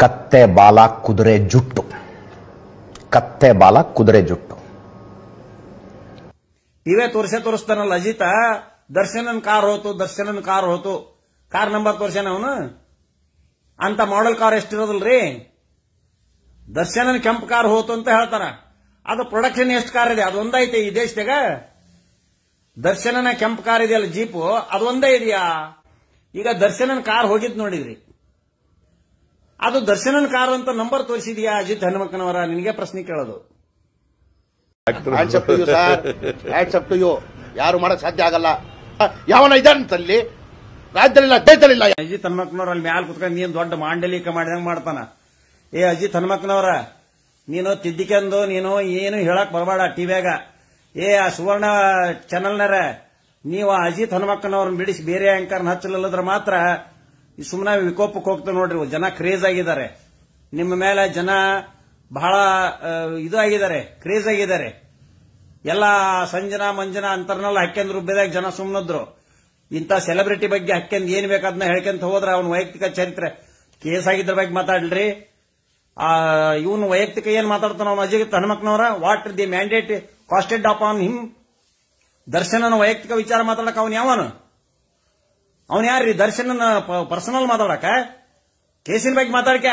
ಕತ್ತೆ ಬಾಲ ಕುದುರೆ ಜುಟ್ಟು, ಕತ್ತೆ ಬಾಲ ಕುದುರೆ ಜುಟ್ಟು. ಇವೇ ತೋರಿಸ್ತಾನಲ್ಲ ಅಜಿತ, ದರ್ಶನನ್ ಕಾರ್ ಹೋತು, ಕಾರ್ ನಂಬರ್ ತೋರ್ಸ್ಯಾನ ಅವನು. ಅಂತ ಮಾಡೆಲ್ ಕಾರ್ ಎಷ್ಟಿರೋದಿಲ್ರಿ. ದರ್ಶನನ್ ಕೆಂಪು ಕಾರ್ ಹೋತು ಅಂತ ಹೇಳ್ತಾರ. ಅದು ಪ್ರೊಡಕ್ಷನ್ ಎಷ್ಟು ಕಾರ್ ಇದೆ? ಅದೊಂದೈತೆ ಈ ದೇಶದಾಗ. ದರ್ಶನನ ಕೆಂಪು ಕಾರ್ ಇದೆಯಲ್ಲ ಜೀಪು, ಅದೊಂದೇ ಇದೆಯಾ? ಈಗ ದರ್ಶನನ್ ಕಾರ್ ಹೋಗಿದ್ ನೋಡಿದ್ರಿ, ಅದು ದರ್ಶನನ್ ಕಾರ್ ಅಂತ ನಂಬರ್ ತೋರಿಸಿದ್ಯಾ ಅಜಿತ್ ಹನುಮಕ್ಕನವರ? ನಿನಗೆ ಪ್ರಶ್ನೆ ಕೇಳೋದು. ಯಾರು ಮಾಡಕ್ ಸಾಧ್ಯ ಆಗಲ್ಲ. ಯಾವನ ಇದ್ದಾನಂತಲ್ಲಿ ರಾಜ್ಯದಲ್ಲಿಲ್ಲ, ದೇಶದಲ್ಲಿಲ್ಲ. ಅಜಿತ್ ಹನುಮಕ್ಕನವ್ರ ಅಲ್ಲಿ ಮ್ಯಾಲ ಕುತ್ಕೊಂಡು ನೀನ್ ದೊಡ್ಡ ಮಾಂಡಲಿಕ ಮಾಡಿದಂಗ ಮಾಡ್ತಾನ. ಅಜಿತ್ ಹನುಮಕ್ಕನವರ, ನೀನು ತಿದ್ದಿಕೆಂದು ನೀನು ಏನು ಹೇಳಕ್ ಬರಬೇಡ ಟಿವ್ಯಾಗ. ಆ ಸುವರ್ಣ ಚಾನಲ್ನಾರ ನೀವು ಅಜಿತ್ ಹನುಮಕ್ಕನವ್ರನ್ನ ಬಿಡಿಸಿ ಬೇರೆ ಆಂಕರ್ನ ಹಚ್ಚಲಿಲ್ಲದ್ರ ಮಾತ್ರ ಸುಮ್ಮನೆ ವಿಕೋಪಕ್ಕೆ ಹೋಗ್ತಾ ನೋಡ್ರಿ. ಜನ ಕ್ರೇಜ್ ಆಗಿದ್ದಾರೆ ನಿಮ್ಮ ಮೇಲೆ, ಜನ ಬಹಳ ಇದು ಆಗಿದ್ದಾರೆ, ಕ್ರೇಜ್ ಆಗಿದ್ದಾರೆ. ಎಲ್ಲ ಸಂಜನಾ ಮಂಜನಾ ಅಂತರ್ನೆಲ್ಲ ಹಕ್ಕೆಂದ್ ರುಬ್ಬಿದಾಗ ಜನ ಸುಮ್ಮನಿದ್ರು. ಇಂಥ ಸೆಲೆಬ್ರಿಟಿ ಬಗ್ಗೆ ಹಕ್ಕೆಂದ್ ಏನ್ ಬೇಕಾದ್ನ ಹೇಳ್ಕೊಂತ ಹೋದ್ರ ಅವನ ವೈಯಕ್ತಿಕ ಚರಿತ್ರೆ ಕೇಸ್ ಆಗಿದ್ರ ಬಗ್ಗೆ ಮಾತಾಡ್ರಿ. ಇವನು ವೈಯಕ್ತಿಕ ಏನ್ ಮಾತಾಡ್ತಾನ ಅವನು Ajit Hanumakkanavar? What the mandate casted upon him? ದರ್ಶನನ ವೈಯಕ್ತಿಕ ವಿಚಾರ ಮಾತಾಡಕ ಅವನು ಯಾವನು? ಅವನ್ ಯಾರ್ರಿ? ದರ್ಶನನ ಪರ್ಸನಲ್ ಮಾತಾಡಕ? ಕೇಸಿನ ಬಗ್ಗೆ ಮಾತಾಡಕ?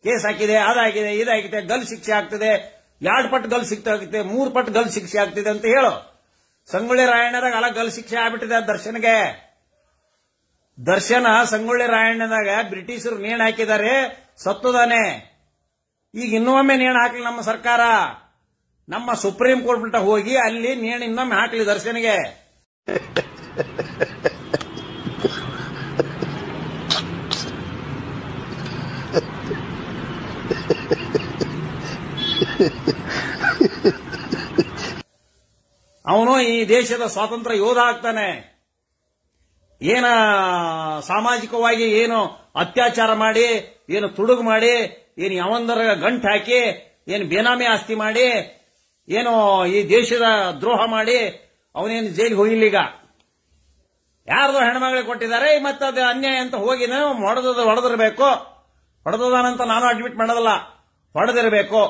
ಕೇಸ್ ಹಾಕಿದೆ, ಅದಾಗಿದೆ, ಇದಾಗಿದೆ, ಗಲ್ ಶಿಕ್ಷೆ ಆಗ್ತದೆ, 2 ಪಟ್ಟು ಗಲ್ ಶಿಕ್ಷೆ ಆಗ್ತಿದೆ, 3 ಪಟ್ಟು ಗಲ್ ಶಿಕ್ಷೆ ಆಗ್ತಿದೆ ಅಂತ ಹೇಳು. ಸಂಗೊಳ್ಳಿ ರಾಯಣ್ಣದಾಗ ಅಲ್ಲ ಗಲ್ ಶಿಕ್ಷೆ ಆಗ್ಬಿಟ್ಟಿದೆ ದರ್ಶನ್ಗೆ. ದರ್ಶನ ಸಂಗೊಳ್ಳಿ ರಾಯಣ್ಣದಾಗ ಬ್ರಿಟಿಷರು ನೇಣು ಹಾಕಿದ್ದಾರೆ, ಸತ್ತುದಾನೆ. ಈಗ ಇನ್ನೊಮ್ಮೆ ನೇಣು ಹಾಕಲಿ ನಮ್ಮ ಸರ್ಕಾರ, ನಮ್ಮ ಸುಪ್ರೀಂ ಕೋರ್ಟ್ ಬಿಟ್ಟ ಹೋಗಿ ಅಲ್ಲಿ ನೇಣು ಇನ್ನೊಮ್ಮೆ ಹಾಕಲಿ ದರ್ಶನ್ಗೆ. ಅವನು ಈ ದೇಶದ ಸ್ವಾತಂತ್ರ್ಯ ಯೋಧ ಆಗ್ತಾನೆ. ಏನ ಸಾಮಾಜಿಕವಾಗಿ ಏನು ಅತ್ಯಾಚಾರ ಮಾಡಿ, ಏನು ತುಡುಗು ಮಾಡಿ, ಏನು ಯಾವಂದರ ಗಂಟು ಹಾಕಿ, ಏನು ಬೇನಾಮಿ ಆಸ್ತಿ ಮಾಡಿ, ಏನು ಈ ದೇಶದ ದ್ರೋಹ ಮಾಡಿ ಅವನೇನು ಜೈಲಿಗೆ ಹೋಗಿಲ್ಲ. ಈಗ ಯಾರ್ದೋ ಹೆಣ್ಮಗಳಿಗೆ ಕೊಟ್ಟಿದ್ದಾರೆ, ಮತ್ತೆ ಅದು ಅನ್ಯಾಯ ಅಂತ ಹೋಗಿ ನಾವು ಹೊಡೆದಿರಬೇಕು. ಹೊಡೆದಾನಂತ ನಾನು ಅಡ್ಮಿಟ್ ಮಾಡೋದಲ್ಲ, ಹೊಡೆದಿರಬೇಕು.